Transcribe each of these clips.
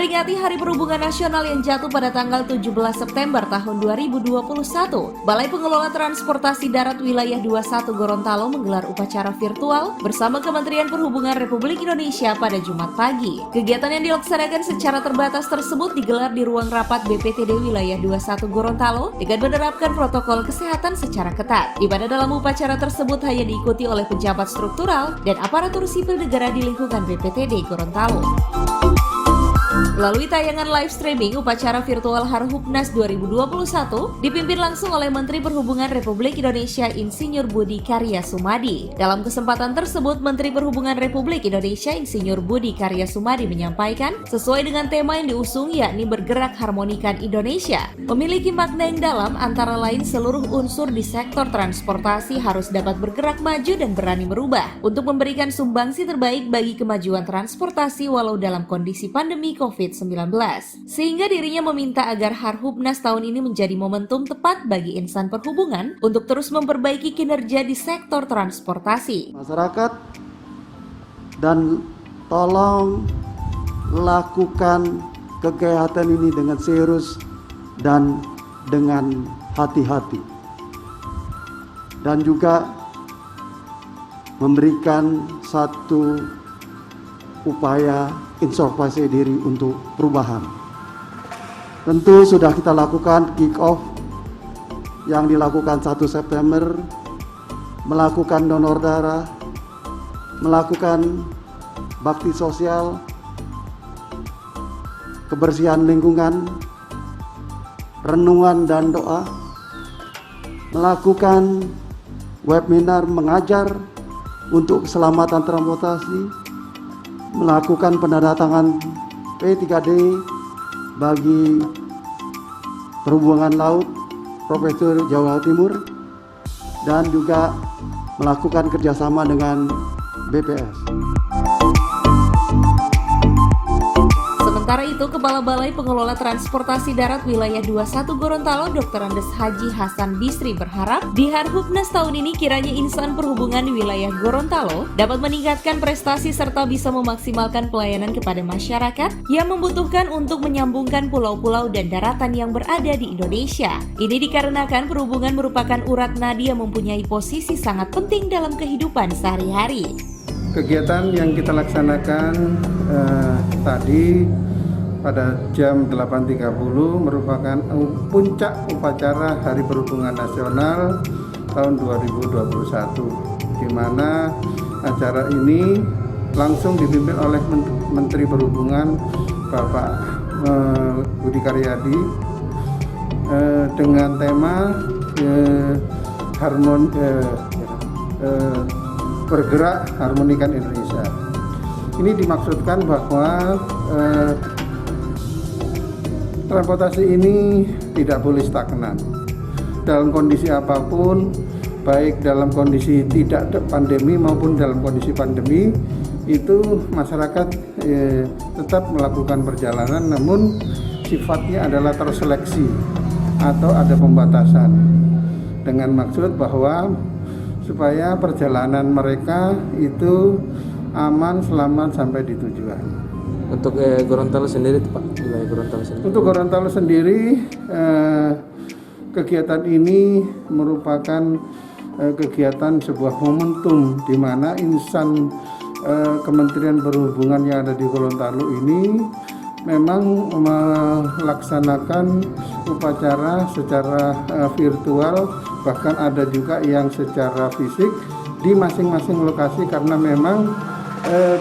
Memperingati Hari Perhubungan Nasional yang jatuh pada tanggal 17 September tahun 2021, Balai Pengelola Transportasi Darat Wilayah 21 Gorontalo menggelar upacara virtual bersama Kementerian Perhubungan Republik Indonesia pada Jumat pagi. Kegiatan yang dilaksanakan secara terbatas tersebut digelar di ruang rapat BPTD Wilayah 21 Gorontalo dengan menerapkan protokol kesehatan secara ketat, di mana dalam upacara tersebut hanya diikuti oleh pejabat struktural dan aparatur sipil negara di lingkungan BPTD Gorontalo. Melalui tayangan live streaming, upacara virtual Harhubnas 2021 dipimpin langsung oleh Menteri Perhubungan Republik Indonesia Insinyur Budi Karya Sumadi. Dalam kesempatan tersebut, Menteri Perhubungan Republik Indonesia Insinyur Budi Karya Sumadi menyampaikan, sesuai dengan tema yang diusung yakni bergerak harmonikan Indonesia, memiliki makna yang dalam antara lain seluruh unsur di sektor transportasi harus dapat bergerak maju dan berani merubah untuk memberikan sumbangsi terbaik bagi kemajuan transportasi walau dalam kondisi pandemi COVID-19, sehingga dirinya meminta agar Harhubnas tahun ini menjadi momentum tepat bagi insan perhubungan untuk terus memperbaiki kinerja di sektor transportasi. Masyarakat dan tolong lakukan kegiatan ini dengan serius dan dengan hati-hati, dan juga memberikan satu upaya introspeksi diri untuk perubahan. Tentu sudah kita lakukan kick off yang dilakukan 1 September, melakukan donor darah, melakukan bakti sosial, kebersihan lingkungan, renungan dan doa, melakukan webinar mengajar untuk keselamatan transportasi, melakukan penandatangan P3D bagi perhubungan laut Profesor Jawa Timur, dan juga melakukan kerjasama dengan BPS. Sementara itu, Kepala Balai Pengelola Transportasi Darat Wilayah 21 Gorontalo Dr. Andes Haji Hasan Bisri berharap di Harhubnas tahun ini kiranya insan perhubungan di wilayah Gorontalo dapat meningkatkan prestasi serta bisa memaksimalkan pelayanan kepada masyarakat yang membutuhkan untuk menyambungkan pulau-pulau dan daratan yang berada di Indonesia. Ini dikarenakan perhubungan merupakan urat nadi yang mempunyai posisi sangat penting dalam kehidupan sehari-hari. Kegiatan yang kita laksanakan tadi pada jam 8.30 merupakan puncak upacara Hari Perhubungan Nasional tahun 2021, di mana acara ini langsung dipimpin oleh Menteri Perhubungan Bapak Budi Karyadi dengan tema bergerak harmonikan Indonesia. Ini dimaksudkan bahwa transportasi ini tidak boleh stagnan dalam kondisi apapun, baik dalam kondisi tidak pandemi maupun dalam kondisi pandemi. Itu masyarakat tetap melakukan perjalanan, namun sifatnya adalah terseleksi atau ada pembatasan, dengan maksud bahwa supaya perjalanan mereka itu aman, selamat sampai di tujuan. Untuk Gorontalo sendiri, Pak, wilayah Gorontalo sendiri. Untuk Gorontalo sendiri, kegiatan ini merupakan kegiatan sebuah momentum di mana insan Kementerian Perhubungan yang ada di Gorontalo ini memang melaksanakan upacara secara virtual, bahkan ada juga yang secara fisik di masing-masing lokasi karena memang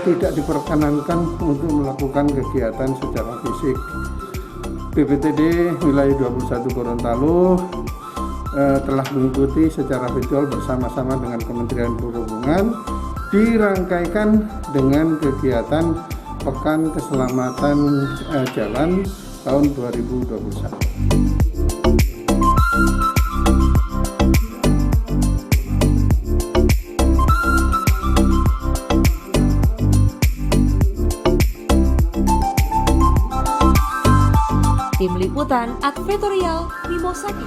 tidak diperkenankan untuk melakukan kegiatan secara fisik. BPTD Wilayah 21 Gorontalo telah mengikuti secara virtual bersama-sama dengan Kementerian Perhubungan, dirangkaikan dengan kegiatan Pekan Keselamatan Jalan tahun 2021. Tim Liputan Advertorial Mimosaki.